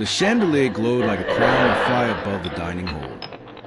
The chandelier glowed like a crown of fire above the dining hall.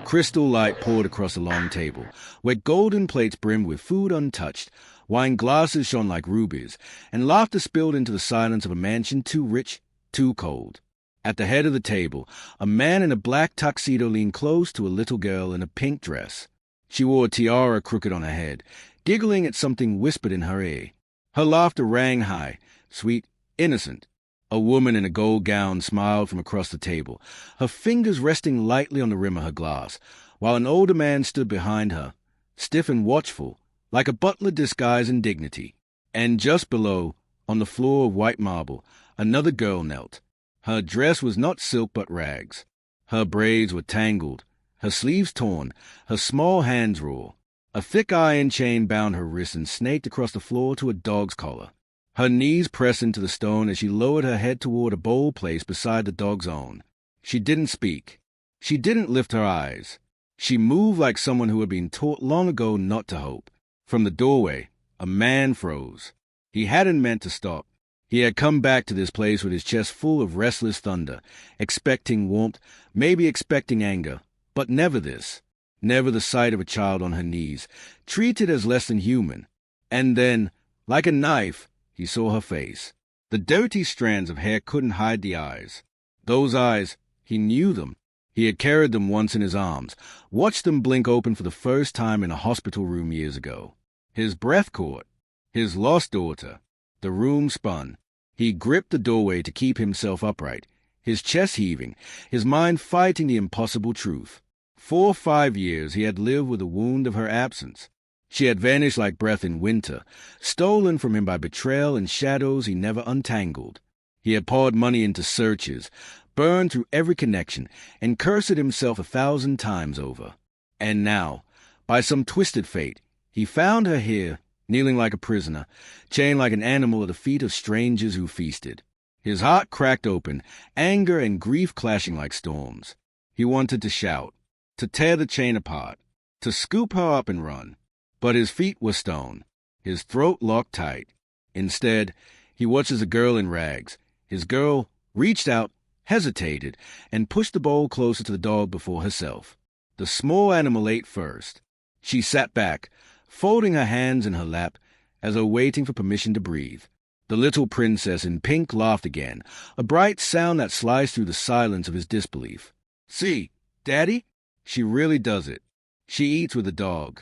Crystal light poured across the long table, where golden plates brimmed with food untouched, wine glasses shone like rubies, and laughter spilled into the silence of a mansion too rich, too cold. At the head of the table, a man in a black tuxedo leaned close to a little girl in a pink dress. She wore a tiara crooked on her head, giggling at something whispered in her ear. Her laughter rang high, sweet, innocent. A woman in a gold gown smiled from across the table, her fingers resting lightly on the rim of her glass, while an older man stood behind her, stiff and watchful, like a butler disguised in dignity. And just below, on the floor of white marble, another girl knelt. Her dress was not silk but rags. Her braids were tangled, her sleeves torn, her small hands raw. A thick iron chain bound her wrists and snaked across the floor to a dog's collar. Her knees pressed into the stone as she lowered her head toward a bowl placed beside the dog's own. She didn't speak. She didn't lift her eyes. She moved like someone who had been taught long ago not to hope. From the doorway, a man froze. He hadn't meant to stop. He had come back to this place with his chest full of restless thunder, expecting warmth, maybe expecting anger, but never this. Never the sight of a child on her knees, treated as less than human. And then, like a knife, he saw her face. The dirty strands of hair couldn't hide the eyes. Those eyes, he knew them. He had carried them once in his arms, watched them blink open for the first time in a hospital room years ago. His breath caught. His lost daughter. The room spun. He gripped the doorway to keep himself upright, his chest heaving, his mind fighting the impossible truth. 4 or 5 years he had lived with the wound of her absence. She had vanished like breath in winter, stolen from him by betrayal and shadows he never untangled. He had poured money into searches, burned through every connection, and cursed himself 1,000 times over. And now, by some twisted fate, he found her here, kneeling like a prisoner, chained like an animal at the feet of strangers who feasted. His heart cracked open, anger and grief clashing like storms. He wanted to shout, to tear the chain apart, to scoop her up and run. But his feet were stone, his throat locked tight. Instead, he watches a girl in rags. His girl reached out, hesitated, and pushed the bowl closer to the dog before herself. The small animal ate first. She sat back, folding her hands in her lap, as though waiting for permission to breathe. The little princess in pink laughed again, a bright sound that sliced through the silence of his disbelief. See, Daddy? She really does it. She eats with the dog.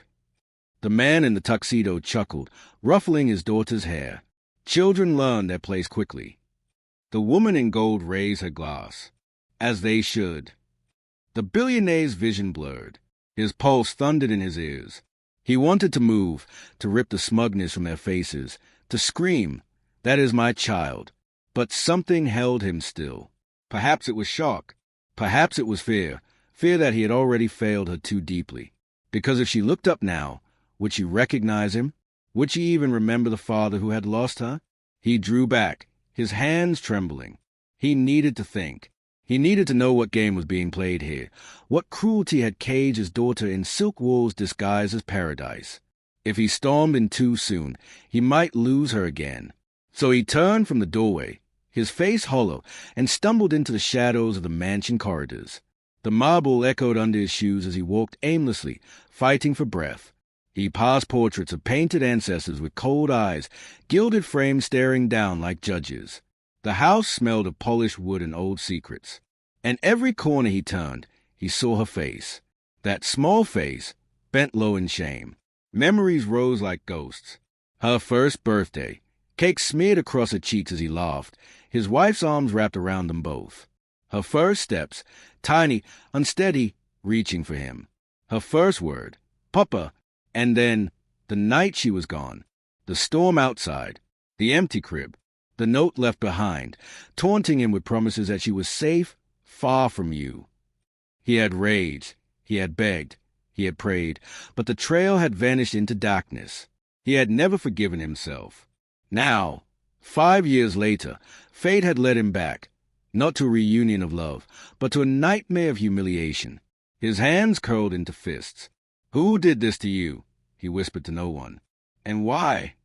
The man in the tuxedo chuckled, ruffling his daughter's hair. Children learn their place quickly. The woman in gold raised her glass. As they should. The billionaire's vision blurred. His pulse thundered in his ears. He wanted to move, to rip the smugness from their faces, to scream, "That is my child." But something held him still. Perhaps it was shock. Perhaps it was fear. Fear that he had already failed her too deeply. Because if she looked up now, would she recognize him? Would she even remember the father who had lost her? He drew back, his hands trembling. He needed to think. He needed to know what game was being played here, what cruelty had caged his daughter in silk walls disguised as paradise. If he stormed in too soon, he might lose her again. So he turned from the doorway, his face hollow, and stumbled into the shadows of the mansion corridors. The marble echoed under his shoes as he walked aimlessly, fighting for breath. He passed portraits of painted ancestors with cold eyes, gilded frames staring down like judges. The house smelled of polished wood and old secrets. And every corner he turned, he saw her face. That small face, bent low in shame. Memories rose like ghosts. Her first birthday, cake smeared across her cheeks as he laughed, his wife's arms wrapped around them both. Her first steps, tiny, unsteady, reaching for him. Her first word, Papa. And then, the night she was gone, the storm outside, the empty crib, the note left behind, taunting him with promises that she was safe, far from you. He had raged, he had begged, he had prayed, but the trail had vanished into darkness. He had never forgiven himself. Now, 5 years later, fate had led him back, not to a reunion of love, but to a nightmare of humiliation. His hands curled into fists. "Who did this to you?" he whispered to no one. "And why?"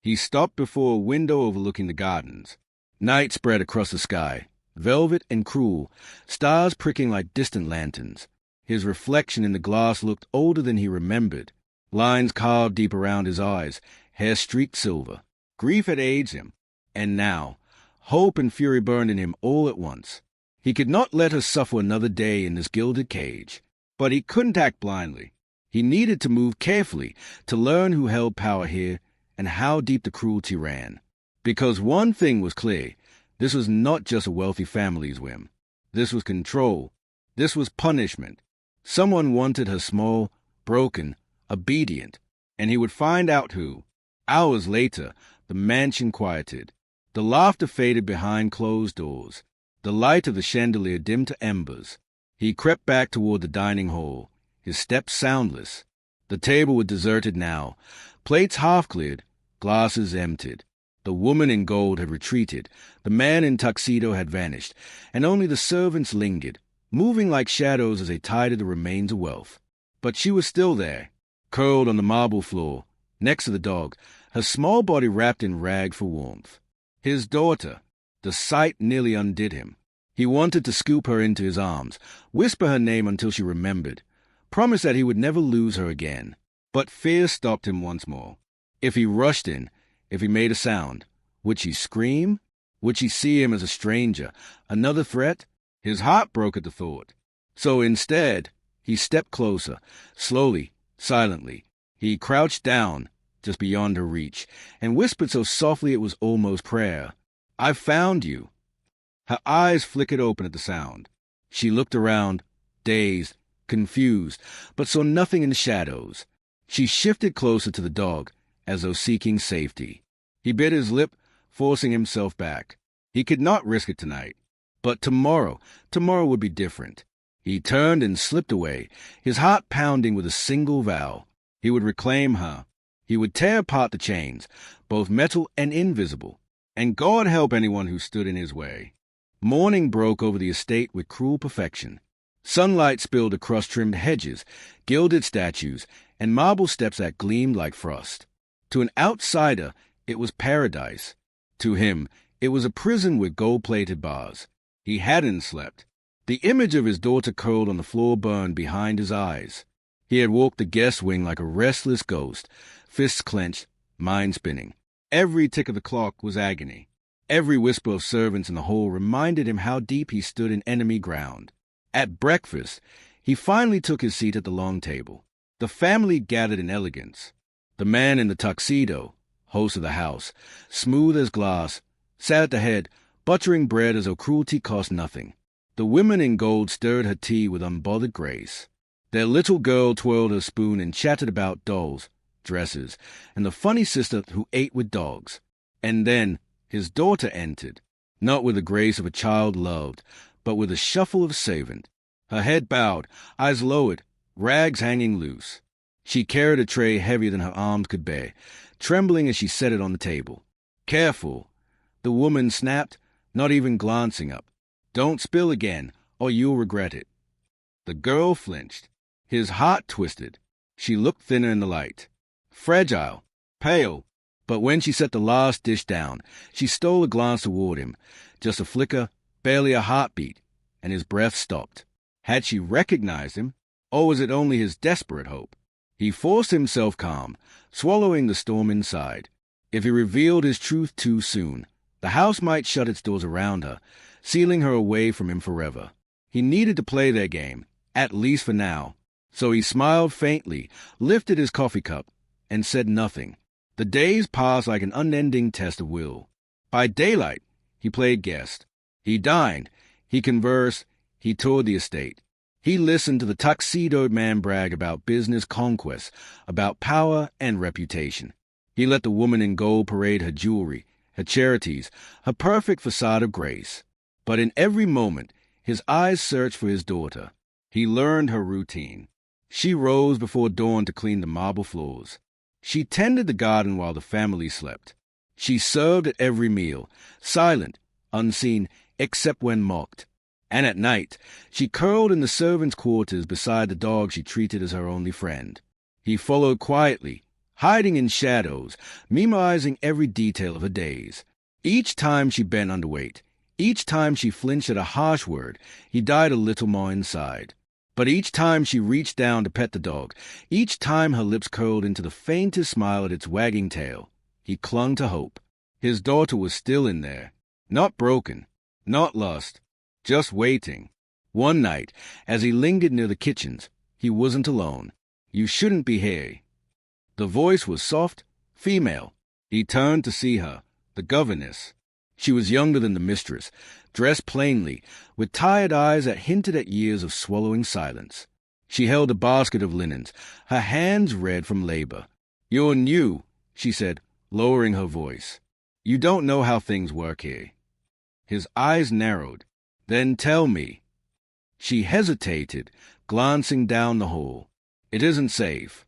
He stopped before a window overlooking the gardens. Night spread across the sky, velvet and cruel, stars pricking like distant lanterns. His reflection in the glass looked older than he remembered, lines carved deep around his eyes, hair streaked silver. Grief had aged him, and now, hope and fury burned in him all at once. He could not let her suffer another day in this gilded cage, but he couldn't act blindly. He needed to move carefully to learn who held power here and how deep the cruelty ran. Because one thing was clear, this was not just a wealthy family's whim. This was control. This was punishment. Someone wanted her small, broken, obedient, and he would find out who. Hours later, the mansion quieted. The laughter faded behind closed doors. The light of the chandelier dimmed to embers. He crept back toward the dining hall, his steps soundless. The table was deserted now, plates half-cleared, glasses emptied. The woman in gold had retreated, the man in tuxedo had vanished, and only the servants lingered, moving like shadows as they tidied the remains of wealth. But she was still there, curled on the marble floor, next to the dog, her small body wrapped in rag for warmth. His daughter. The sight nearly undid him. He wanted to scoop her into his arms, whisper her name until she remembered, promise that he would never lose her again. But fear stopped him once more. If he rushed in, if he made a sound, would she scream? Would she see him as a stranger, another threat? His heart broke at the thought. So instead, he stepped closer, slowly, silently. He crouched down, just beyond her reach, and whispered so softly it was almost prayer. "I found you." Her eyes flickered open at the sound. She looked around, dazed, confused, but saw nothing in the shadows. She shifted closer to the dog, as though seeking safety. He bit his lip, forcing himself back. He could not risk it tonight. But tomorrow would be different. He turned and slipped away, his heart pounding with a single vow. He would reclaim her. He would tear apart the chains, both metal and invisible. And God help anyone who stood in his way. Morning broke over the estate with cruel perfection. Sunlight spilled across trimmed hedges, gilded statues, and marble steps that gleamed like frost. To an outsider, it was paradise. To him, it was a prison with gold-plated bars. He hadn't slept. The image of his daughter curled on the floor burned behind his eyes. He had walked the guest wing like a restless ghost, fists clenched, mind spinning. Every tick of the clock was agony. Every whisper of servants in the hall reminded him how deep he stood in enemy ground. At breakfast, he finally took his seat at the long table. The family gathered in elegance. The man in the tuxedo, host of the house, smooth as glass, sat at the head, buttering bread as though cruelty cost nothing. The women in gold stirred her tea with unbothered grace. Their little girl twirled her spoon and chatted about dolls, dresses, and the funny sister who ate with dogs. And then his daughter entered, not with the grace of a child loved, but with a shuffle of servant. Her head bowed, eyes lowered, rags hanging loose. She carried a tray heavier than her arms could bear, trembling as she set it on the table. "Careful," the woman snapped, not even glancing up. "Don't spill again, or you'll regret it." The girl flinched. His heart twisted. She looked thinner in the light. Fragile, pale, but when she set the last dish down, she stole a glance toward him, just a flicker, barely a heartbeat, and his breath stopped. Had she recognized him, or was it only his desperate hope? He forced himself calm, swallowing the storm inside. If he revealed his truth too soon, the house might shut its doors around her, sealing her away from him forever. He needed to play their game, at least for now. So he smiled faintly, lifted his coffee cup, and said nothing. The days passed like an unending test of will. By daylight, he played guest. He dined, he conversed, he toured the estate. He listened to the tuxedoed man brag about business conquests, about power and reputation. He let the woman in gold parade her jewelry, her charities, her perfect facade of grace. But in every moment, his eyes searched for his daughter. He learned her routine. She rose before dawn to clean the marble floors. She tended the garden while the family slept. She served at every meal, silent, unseen, except when mocked. And at night, she curled in the servants' quarters beside the dog she treated as her only friend. He followed quietly, hiding in shadows, memorizing every detail of her days. Each time she bent underweight, Each time she flinched at a harsh word, he died a little more inside. But each time she reached down to pet the dog, each time her lips curled into the faintest smile at its wagging tail, he clung to hope. His daughter was still in there. Not broken, not lost, just waiting. One night, as he lingered near the kitchens, he wasn't alone. "You shouldn't be here." The voice was soft, female. He turned to see her, the governess. She was younger than the mistress, dressed plainly, with tired eyes that hinted at years of swallowing silence. She held a basket of linens, her hands red from labor. "You're new," she said, lowering her voice. "You don't know how things work here." His eyes narrowed. "Then tell me." She hesitated, glancing down the hall. "It isn't safe."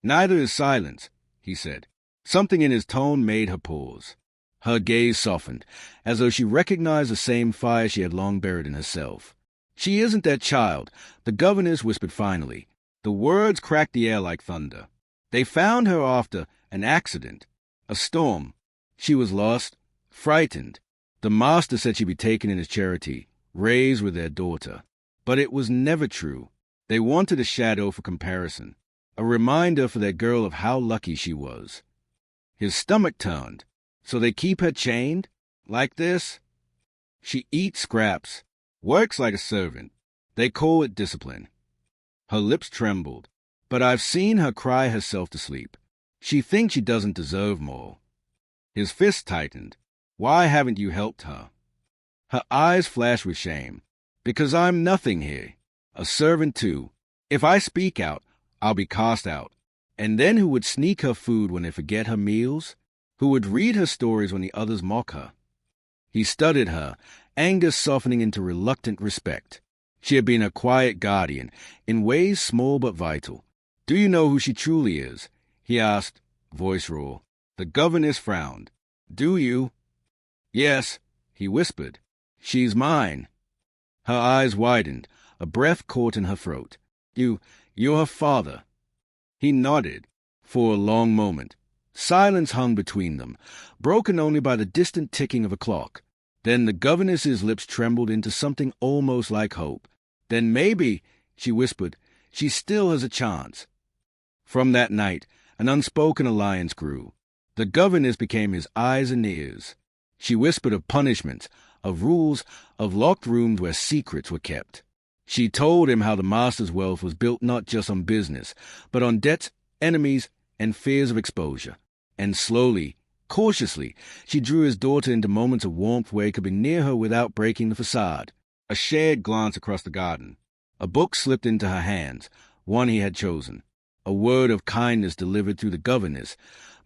"Neither is silence," he said. Something in his tone made her pause. Her gaze softened, as though she recognized the same fire she had long buried in herself. "She isn't that child," the governess whispered finally. The words cracked the air like thunder. "They found her after an accident, a storm. She was lost, frightened. The master said she'd be taken in as charity, raised with their daughter. But it was never true. They wanted a shadow for comparison, a reminder for their girl of how lucky she was." His stomach turned. "So they keep her chained? Like this?" "She eats scraps, works like a servant. They call it discipline." Her lips trembled. "But I've seen her cry herself to sleep. She thinks she doesn't deserve more." His fist tightened. "Why haven't you helped her?" Her eyes flashed with shame. "Because I'm nothing here. A servant too. If I speak out, I'll be cast out. And then who would sneak her food when they forget her meals? Who would read her stories when the others mock her?" He studied her, anger softening into reluctant respect. She had been a quiet guardian, in ways small but vital. "Do you know who she truly is?" he asked, voice raw. The governess frowned. "Do you?" "Yes," he whispered. "She's mine." Her eyes widened, a breath caught in her throat. You're her father." He nodded. For a long moment, silence hung between them, broken only by the distant ticking of a clock. Then the governess's lips trembled into something almost like hope. "Then maybe," she whispered, "she still has a chance." From that night, an unspoken alliance grew. The governess became his eyes and ears. She whispered of punishments, of rules, of locked rooms where secrets were kept. She told him how the master's wealth was built not just on business, but on debts, enemies, and fears of exposure. And slowly, cautiously, she drew his daughter into moments of warmth where he could be near her without breaking the facade. A shared glance across the garden. A book slipped into her hands, one he had chosen. A word of kindness delivered through the governess,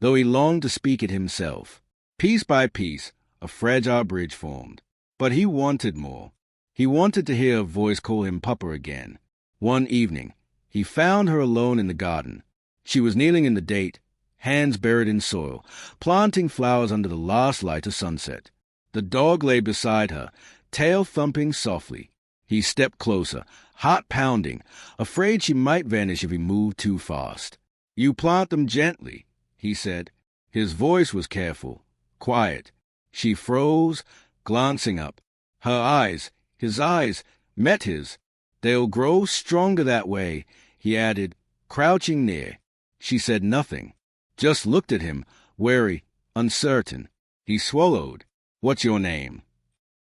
though he longed to speak it himself. Piece by piece, a fragile bridge formed. But he wanted more. He wanted to hear her voice call him Papa again. One evening, he found her alone in the garden. She was kneeling in the date, hands buried in soil, planting flowers under the last light of sunset. The dog lay beside her, tail thumping softly. He stepped closer, heart pounding, afraid she might vanish if he moved too fast. "You plant them gently," he said. His voice was careful, quiet. She froze, glancing up. Her eyes, his eyes, met his. "They'll grow stronger that way," he added, crouching near. She said nothing, just looked at him, wary, uncertain. He swallowed. "What's your name?"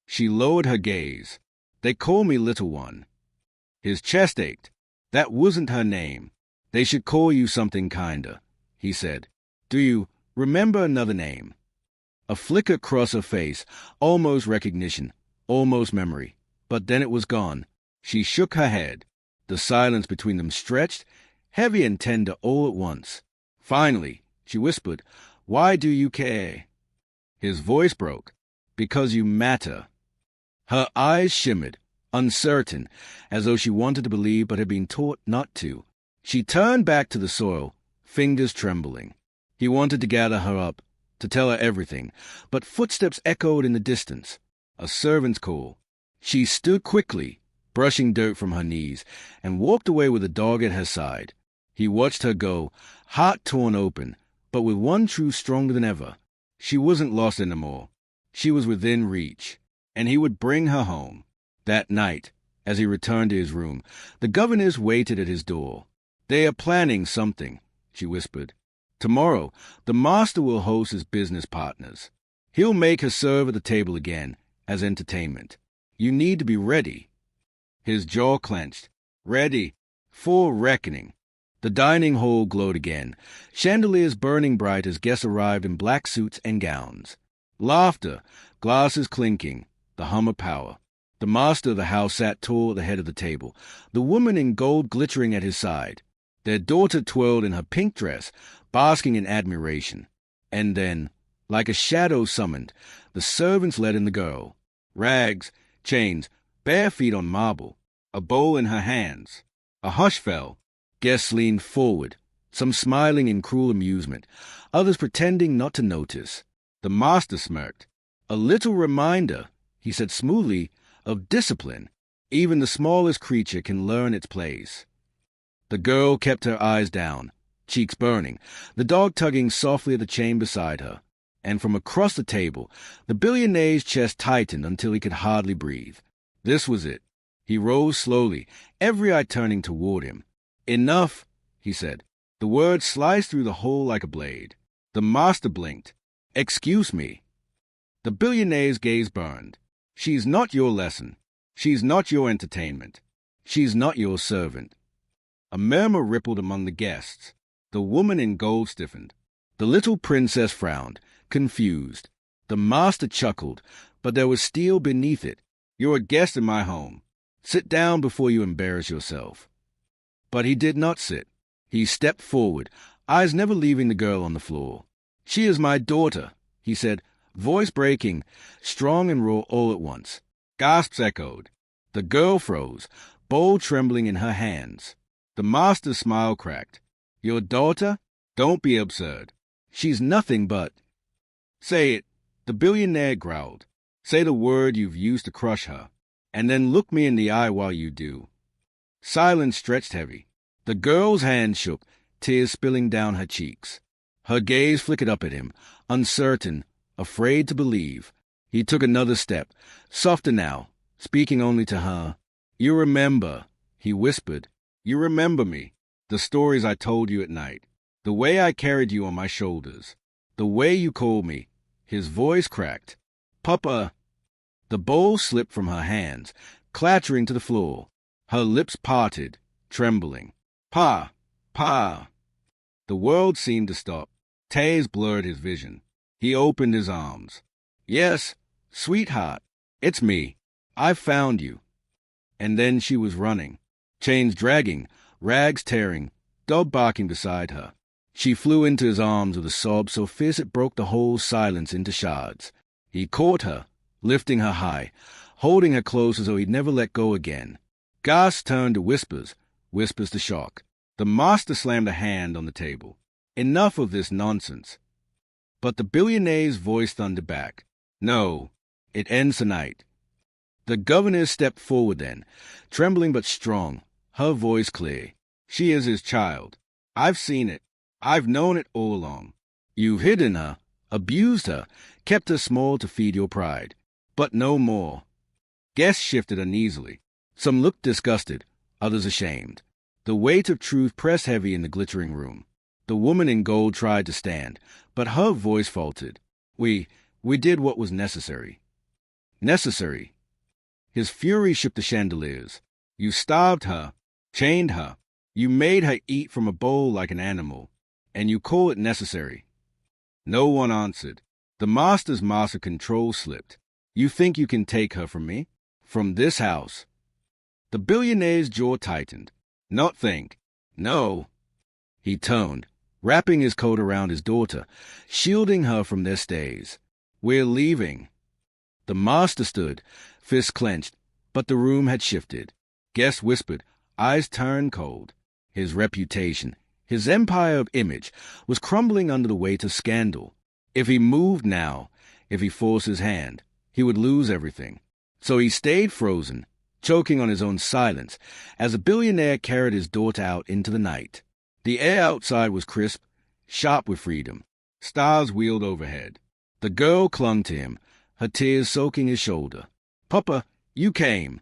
She lowered her gaze. "They call me Little One." His chest ached. That wasn't her name. "They should call you something kinder," he said. "Do you remember another name?" A flicker crossed her face, almost recognition, almost memory. But then it was gone. She shook her head. The silence between them stretched, heavy and tender all at once. Finally, she whispered, "Why do you care?" His voice broke. "Because you matter." Her eyes shimmered, uncertain, as though she wanted to believe but had been taught not to. She turned back to the soil, fingers trembling. He wanted to gather her up, to tell her everything, but footsteps echoed in the distance. A servant's call. She stood quickly, brushing dirt from her knees, and walked away with the dog at her side. He watched her go, heart torn open, but with one truth stronger than ever. She wasn't lost anymore. She was within reach. and he would bring her home. That night, as he returned to his room, the governess waited at his door. "They are planning something," she whispered. "Tomorrow, the master will host his business partners. He'll make her serve at the table again as entertainment. You need to be ready." His jaw clenched. Ready for reckoning. The dining hall glowed again, chandeliers burning bright as guests arrived in black suits and gowns. Laughter, glasses clinking, the hum of power. The master of the house sat tall at the head of the table, the woman in gold glittering at his side. Their daughter twirled in her pink dress, basking in admiration. And then, like a shadow summoned, the servants led in the girl. Rags, chains, bare feet on marble, a bowl in her hands. A hush fell. Guests leaned forward, some smiling in cruel amusement, others pretending not to notice. The master smirked. "A little reminder," he said smoothly, "of discipline. Even the smallest creature can learn its place." The girl kept her eyes down, cheeks burning, the dog tugging softly at the chain beside her. And from across the table, the billionaire's chest tightened until he could hardly breathe. This was it. He rose slowly, every eye turning toward him. "Enough," he said. The word sliced through the hole like a blade. The master blinked. "Excuse me." The billionaire's gaze burned. "She's not your lesson. She's not your entertainment. She's not your servant." A murmur rippled among the guests. The woman in gold stiffened. The little princess frowned, confused. The master chuckled, but there was steel beneath it. "You're a guest in my home. Sit down before you embarrass yourself." But he did not sit. He stepped forward, eyes never leaving the girl on the floor. "She is my daughter," he said, voice breaking, strong and raw all at once. Gasps echoed. The girl froze, bowl trembling in her hands. The master's smile cracked. "Your daughter? Don't be absurd. She's nothing but—" "Say it," the billionaire growled. "Say the word you've used to crush her, and then look me in the eye while you do." Silence stretched heavy. The girl's hand shook, tears spilling down her cheeks. Her gaze flickered up at him, uncertain, afraid to believe. He took another step, softer now, speaking only to her. "You remember," he whispered. "You remember me, the stories I told you at night, the way I carried you on my shoulders, the way you called me." His voice cracked. "Papa." The bowl slipped from her hands, clattering to the floor. Her lips parted, trembling. "Pa! Pa!" The world seemed to stop. Tears blurred his vision. He opened his arms. "Yes, sweetheart, it's me. I found you." And then she was running, chains dragging, rags tearing, dog barking beside her. She flew into his arms with a sob so fierce it broke the whole silence into shards. He caught her, lifting her high, holding her close as though he'd never let go again. Gasps turned to whispers, whispers to shock. The master slammed a hand on the table. "Enough of this nonsense." But the billionaire's voice thundered back. "No, it ends tonight." The governess stepped forward then, trembling but strong, her voice clear. "She is his child. I've seen it. I've known it all along. You've hidden her, abused her, kept her small to feed your pride. But no more." Guests shifted uneasily. Some looked disgusted, others ashamed. The weight of truth pressed heavy in the glittering room. The woman in gold tried to stand, but her voice faltered. We did what was necessary." "Necessary?" His fury shook the chandeliers. "You starved her, chained her. You made her eat from a bowl like an animal. And you call it necessary." No one answered. The master's mask of control slipped. "You think you can take her from me? From this house?" The billionaire's jaw tightened. "Not think. No." He turned, wrapping his coat around his daughter, shielding her from their stays. "We're leaving." The master stood, fists clenched, but the room had shifted. Guests whispered, eyes turned cold. His reputation, his empire of image, was crumbling under the weight of scandal. If he moved now, if he forced his hand, he would lose everything. So he stayed frozen, choking on his own silence, as the billionaire carried his daughter out into the night. The air outside was crisp, sharp with freedom. Stars wheeled overhead. The girl clung to him, her tears soaking his shoulder. Papa, you came.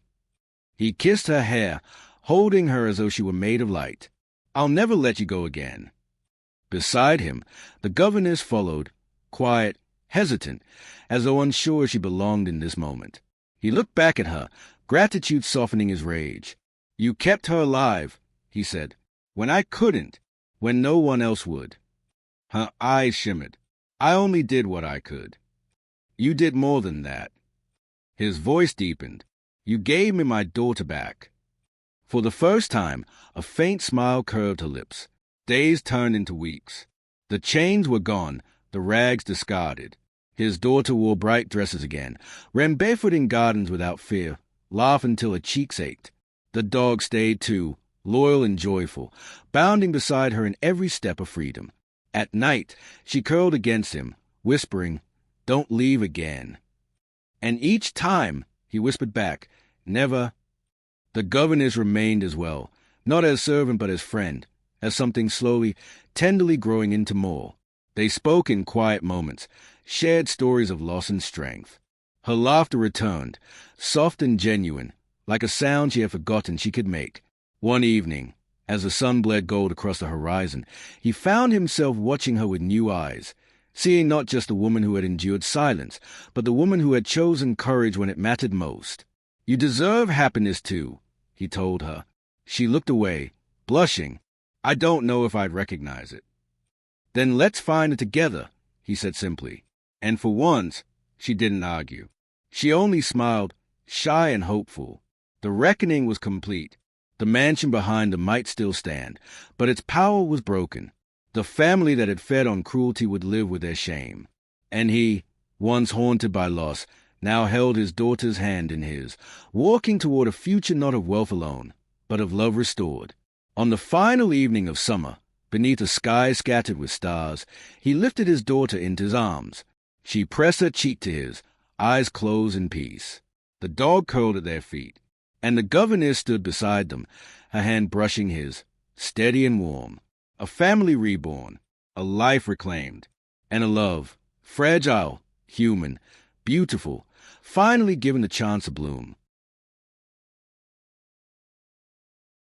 He kissed her hair, holding her as though she were made of light. I'll never let you go again. Beside him, the governess followed, quiet, hesitant, as though unsure she belonged in this moment. He looked back at her, gratitude softening his rage. You kept her alive, he said, when I couldn't, when no one else would. Her eyes shimmered. I only did what I could. You did more than that. His voice deepened. You gave me my daughter back. For the first time, a faint smile curved her lips. Days turned into weeks. The chains were gone, the rags discarded. His daughter wore bright dresses again, ran barefoot in gardens without fear, laughed until her cheeks ached. The dog stayed too, loyal and joyful, bounding beside her in every step of freedom. At night, she curled against him, whispering, "Don't leave again." And each time, he whispered back, "Never." The governess remained as well, not as servant but as friend, as something slowly, tenderly growing into more. They spoke in quiet moments, shared stories of loss and strength. Her laughter returned, soft and genuine, like a sound she had forgotten she could make. One evening, as the sun bled gold across the horizon, he found himself watching her with new eyes, seeing not just the woman who had endured silence, but the woman who had chosen courage when it mattered most. You deserve happiness too, he told her. She looked away, blushing. I don't know if I'd recognize it. Then let's find it together, he said simply. And for once, she didn't argue. She only smiled, shy and hopeful. The reckoning was complete. The mansion behind them might still stand, but its power was broken. The family that had fed on cruelty would live with their shame. And he, once haunted by loss, now held his daughter's hand in his, walking toward a future not of wealth alone, but of love restored. On the final evening of summer, beneath a sky scattered with stars, he lifted his daughter into his arms. She pressed her cheek to his, eyes closed in peace. The dog curled at their feet, and the governess stood beside them, her hand brushing his, steady and warm. A family reborn, a life reclaimed, and a love, fragile, human, beautiful, finally given the chance to bloom.